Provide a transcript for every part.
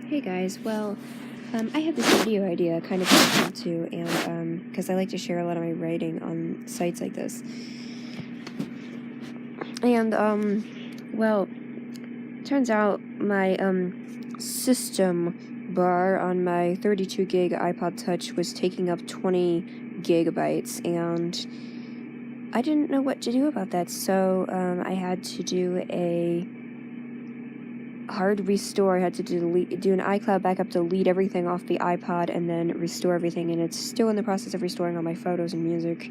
Hey guys, well, I had this video idea kind of impromptu, and because I like to share a lot of my writing on sites like this. And well, turns out my system bar on my 32 gig iPod Touch was taking up 20 gigabytes, and I didn't know what to do about that, so I had to do a hard restore. I had to do an iCloud backup to delete everything off the iPod and then restore everything, and it's still in the process of restoring all my photos and music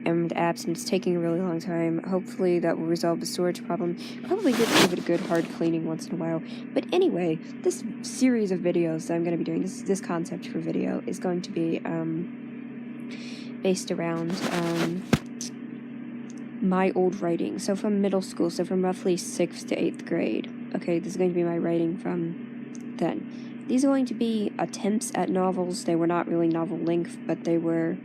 and apps, and it's taking a really long time. Hopefully that will resolve the storage problem. Probably good to give it a good hard cleaning once in a while. But anyway, this series of videos that I'm going to be doing, this concept for video, is going to be based around my old writing. So from middle school, so from roughly 6th to 8th grade. Okay, this is going to be my writing from then. These are going to be attempts at novels. They were not really novel length, but they were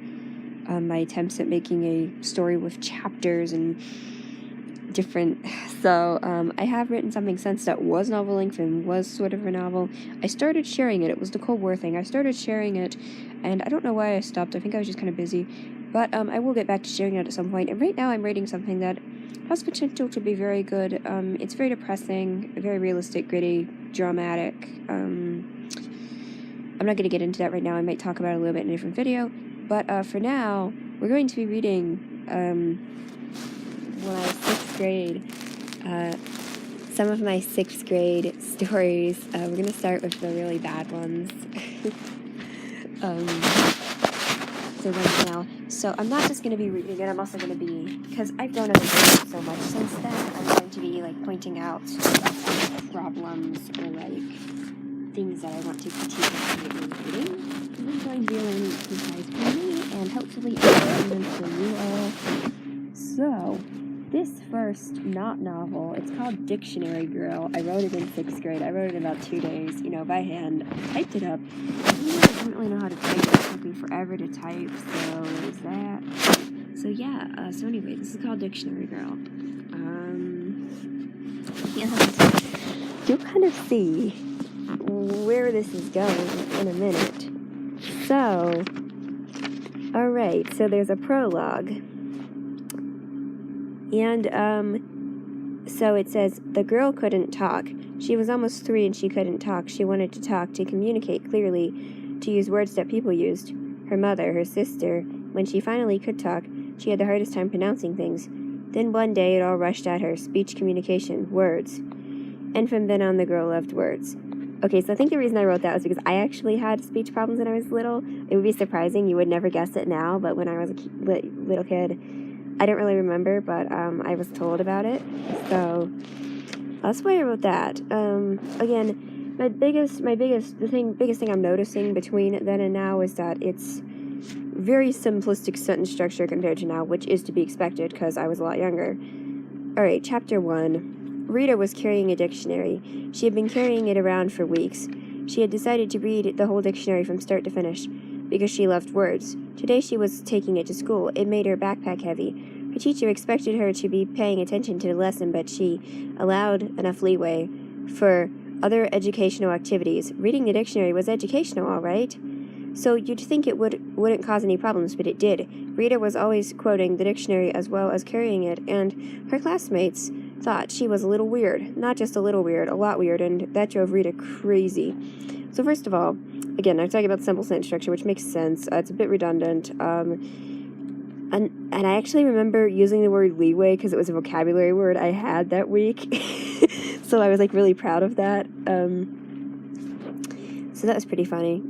my attempts at making a story with chapters and different. So I have written something since that was novel length and was sort of a novel. I started sharing it. It was the Cold War thing. I started sharing it, and I don't know why I stopped. I think I was just kind of busy. But I will get back to sharing it at some point. And right now I'm writing something that has potential to be very good. It's very depressing, very realistic, gritty, dramatic. I'm not going to get into that right now. I might talk about it a little bit in a different video. But for now, we're going to be reading, when I was 6th grade, some of my 6th grade stories. We're going to start with the really bad ones. So right now, so I'm not just going to be reading it, I'm also going to be, because I've done other videos so much since then, I'm going to be, like, pointing out problems or, like, things that I want to critique about my writing. I'm enjoying dealing with you guys for me, and hopefully enjoyment for you all. So, this first not novel, it's called Dictionary Girl. I wrote it in 6th grade. I wrote it in about 2 days, by hand. I typed it up. I didn't really know how to type it. It took me forever to type, so there's that. So yeah, so anyway, this is called Dictionary Girl. And you'll kind of see where this is going in a minute. So, alright, so there's a prologue. And, so it says, the girl couldn't talk. She was almost 3 and she couldn't talk. She wanted to talk, to communicate clearly, to use words that people used. Her mother, her sister, when she finally could talk, she had the hardest time pronouncing things. Then one day it all rushed at her, speech, communication, words. And from then on the girl loved words. Okay, so I think the reason I wrote that was because I actually had speech problems when I was little. It would be surprising, you would never guess it now, but when I was a little kid, I don't really remember, but I was told about it, so that's why I wrote that. Again, biggest thing I'm noticing between then and now is that it's very simplistic sentence structure compared to now, which is to be expected because I was a lot younger. Alright, chapter 1. Rita was carrying a dictionary. She had been carrying it around for weeks. She had decided to read the whole dictionary from start to finish because she loved words. Today she was taking it to school. It made her backpack heavy. Her teacher expected her to be paying attention to the lesson, but she allowed enough leeway for other educational activities. Reading the dictionary was educational, all right? So you'd think it wouldn't cause any problems, but it did. Rita was always quoting the dictionary as well as carrying it, and her classmates thought she was a little weird. Not just a little weird, a lot weird, and that drove Rita crazy. So first of all, again, I'm talking about simple sentence structure, which makes sense. It's a bit redundant. And I actually remember using the word leeway because it was a vocabulary word I had that week. So I was, like, really proud of that. So that was pretty funny.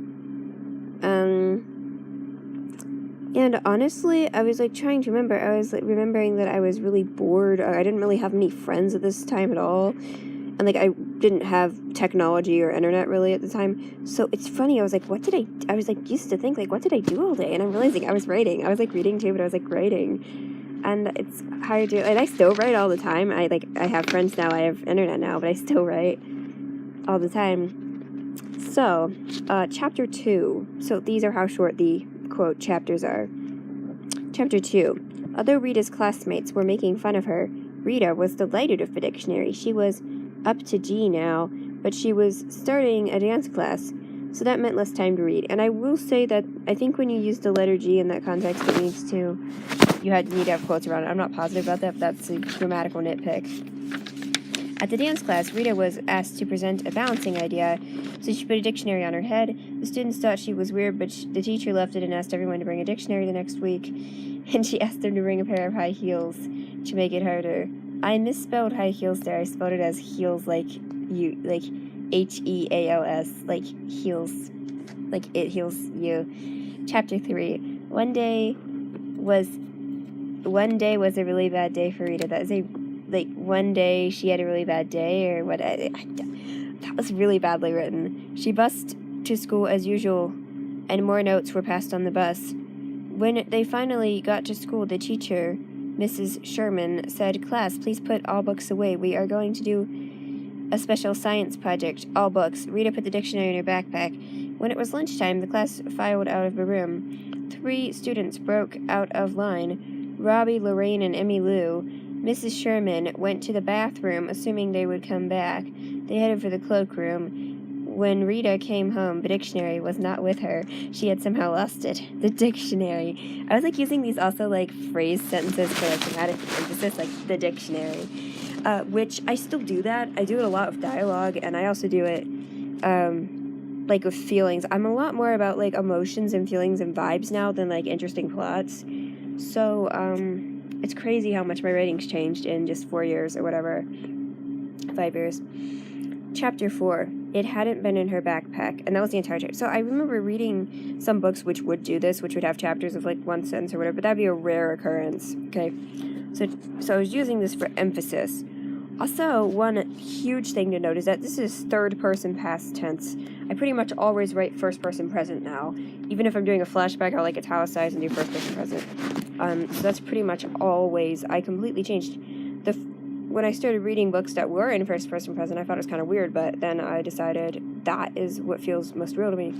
And honestly, I was, like, trying to remember. I was, like, remembering that I was really bored. I didn't really have many friends at this time at all. And, like, I didn't have technology or internet really at the time. So it's funny, I was like, I was, like, used to think, like, what did I do all day? And I'm realizing I was writing. I was, like, reading too, but I was, like, writing. And it's hard to, and I still write all the time. I have friends now, I have internet now, but I still write all the time. So, chapter 2. So these are how short the, quote, chapters are. Chapter 2. Although Rita's classmates were making fun of her, Rita was delighted with the dictionary. She was up to G now, but she was starting a dance class, so that meant less time to read. And I will say that I think when you use the letter G in that context, it needs to, you need to have quotes around it. I'm not positive about that, but that's a grammatical nitpick. At the dance class, Rita was asked to present a balancing idea, so she put a dictionary on her head. The students thought she was weird, but the teacher left it and asked everyone to bring a dictionary the next week, and she asked them to bring a pair of high heels to make it harder. I misspelled high heels there. I spelled it as heels, like Heals, like heels, like it heals you. Chapter 3. One day was a really bad day for Rita. That is one day she had a really bad day, or what? That was really badly written. She bussed to school as usual, and more notes were passed on the bus. When they finally got to school, the teacher, Mrs. Sherman, said, "Class, please put all books away. We are going to do a special science project. All books." Rita put the dictionary in her backpack. When it was lunchtime, the class filed out of the room. 3 students broke out of line: Robbie, Lorraine, and Emmy Lou. Mrs. Sherman went to the bathroom, assuming they would come back. They headed for the cloakroom. When Rita came home, the dictionary was not with her. She had somehow lost it. The dictionary. I was using these also phrase sentences for dramatic emphasis, the dictionary. Which I still do that. I do it a lot with dialogue, and I also do it with feelings. I'm a lot more about emotions and feelings and vibes now than interesting plots. So it's crazy how much my writing's changed in just 4 years or whatever. 5 years. Chapter 4. It hadn't been in her backpack, and that was the entire chapter. So I remember reading some books which would do this, which would have chapters of one sentence or whatever, but that'd be a rare occurrence. Okay, so I was using this for emphasis. Also, one huge thing to note is that this is third-person past tense. I pretty much always write first-person present now. Even if I'm doing a flashback, I'll italicize and do first-person present. So that's pretty much always. I completely changed. When I started reading books that were in first-person present, I thought it was kind of weird, but then I decided that is what feels most real to me.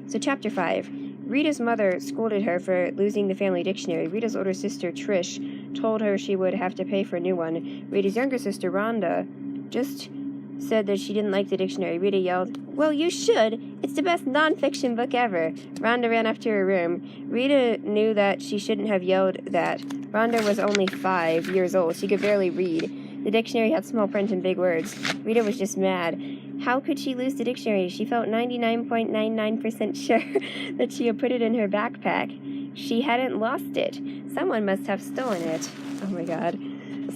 So Chapter 5. Rita's mother scolded her for losing the family dictionary. Rita's older sister, Trish, told her she would have to pay for a new one. Rita's younger sister, Rhonda, just said that she didn't like the dictionary. Rita yelled, "Well, you should! It's the best nonfiction book ever!" Rhonda ran up to her room. Rita knew that she shouldn't have yelled that. Rhonda was only 5 years old. She could barely read. The dictionary had small print and big words. Rita was just mad. How could she lose the dictionary? She felt 99.99% sure that she had put it in her backpack. She hadn't lost it. Someone must have stolen it. Oh my god.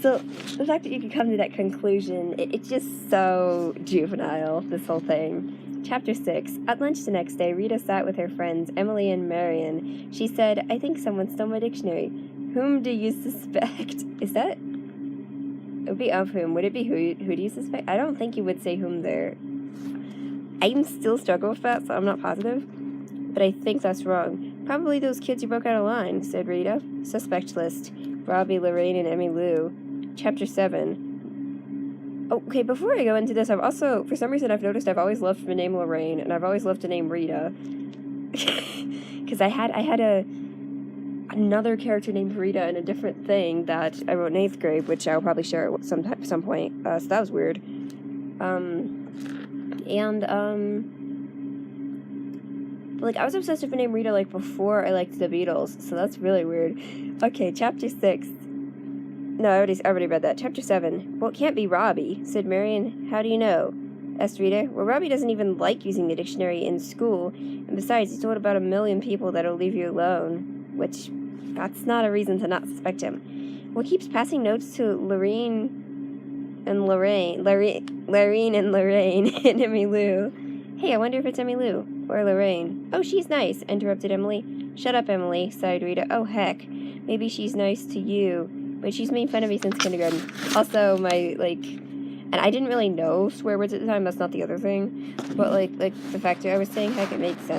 So, the fact that you could come to that conclusion, it's just so juvenile, this whole thing. Chapter 6. At lunch the next day, Rita sat with her friends, Emily and Marion. She said, "I think someone stole my dictionary." "Whom do you suspect?" Is that... It would be of whom. Would it be who do you suspect? I don't think you would say whom there. I'm still struggling with that, so I'm not positive. But I think that's wrong. "Probably those kids who broke out of line," said Rita. Suspect list. Robbie, Lorraine, and Emmy Lou. Chapter 7. Okay, before I go into this, I've also, for some reason I've noticed I've always loved the name Lorraine, and I've always loved the name Rita. Because I had another character named Rita in a different thing that I wrote in 8th grade, which I'll probably share at some point. So that was weird. I was obsessed with the name Rita, before I liked the Beatles, so that's really weird. Okay, Chapter 6. No, I already read that. Chapter 7. "Well, it can't be Robbie," said Marion. "How do you know?" asked Rita. "Well, Robbie doesn't even like using the dictionary in school, and besides, he's told about 1 million people that'll leave you alone. Which, that's not a reason to not suspect him." "Well, he keeps passing notes to Lorraine and Lorraine, and Emmy Lou." "Hey, I wonder if it's Emmy Lou, or Lorraine." "Oh, she's nice," interrupted Emily. "Shut up, Emily," sighed Rita. "Oh, heck, maybe she's nice to you, but she's made fun of me since kindergarten." Also, and I didn't really know swear words at the time, that's not the other thing, but, the fact that I was saying heck, it made sense.